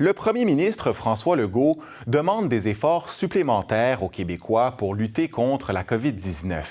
Le premier ministre François Legault demande des efforts supplémentaires aux Québécois pour lutter contre la COVID-19.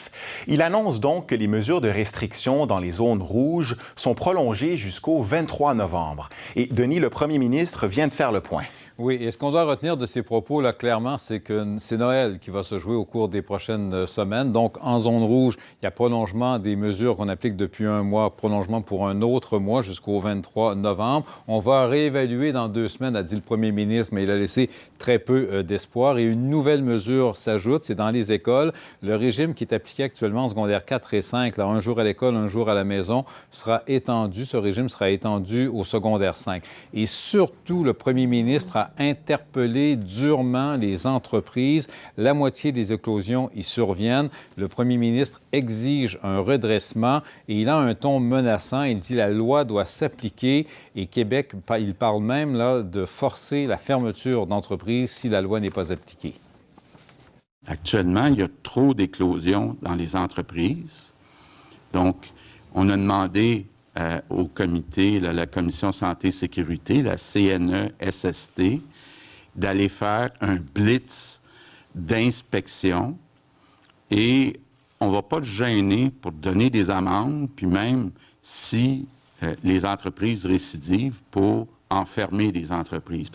Il annonce donc que les mesures de restriction dans les zones rouges sont prolongées jusqu'au 23 novembre. Et Denis, le premier ministre, vient de faire le point. Oui, et ce qu'on doit retenir de ces propos, là, clairement, c'est que c'est Noël qui va se jouer au cours des prochaines semaines. Donc, en zone rouge, il y a prolongement des mesures qu'on applique depuis un mois, prolongement pour un autre mois jusqu'au 23 novembre. On va réévaluer dans 2 semaines, a dit le premier ministre, mais il a laissé très peu d'espoir. Et une nouvelle mesure s'ajoute, c'est dans les écoles. Le régime qui est appliqué actuellement en secondaire 4 et 5, là, un jour à l'école, un jour à la maison, sera étendu. Ce régime sera étendu au secondaire 5. Et surtout, le premier ministre a interpellé durement les entreprises. La moitié des éclosions y surviennent. Le premier ministre exige un redressement et il a un ton menaçant. Il dit que la loi doit s'appliquer et Québec, il parle même là, de forcer la fermeture d'entreprises si la loi n'est pas appliquée. Actuellement, il y a trop d'éclosions dans les entreprises. Donc, on a demandé au comité, la Commission Santé-Sécurité, la CNE-SST, d'aller faire un blitz d'inspection et on ne va pas le gêner pour donner des amendes, puis même si les entreprises récidivent, pour enfermer des entreprises.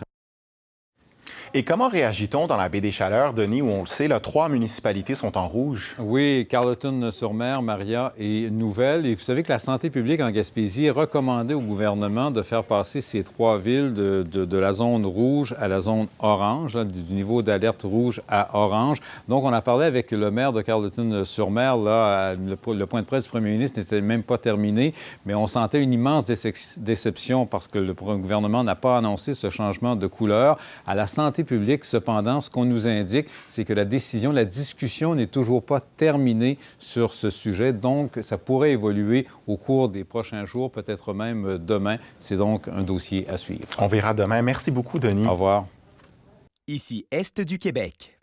Et comment réagit-on dans la baie des Chaleurs, Denis, où on le sait, là, 3 municipalités sont en rouge? Oui, Carleton-sur-Mer, Maria et Nouvelle. Et vous savez que la santé publique en Gaspésie recommandait au gouvernement de faire passer ces 3 villes de la zone rouge à la zone orange, là, du niveau d'alerte rouge à orange. Donc, on a parlé avec le maire de Carleton-sur-Mer. Là, le point de presse du premier ministre n'était même pas terminé, mais on sentait une immense déception parce que le gouvernement n'a pas annoncé ce changement de couleur. À la santé publique, cependant, ce qu'on nous indique, c'est que la discussion n'est toujours pas terminée sur ce sujet. Donc, ça pourrait évoluer au cours des prochains jours, peut-être même demain. C'est donc un dossier à suivre. On verra demain. Merci beaucoup, Denis. Au revoir. Ici, Est du Québec.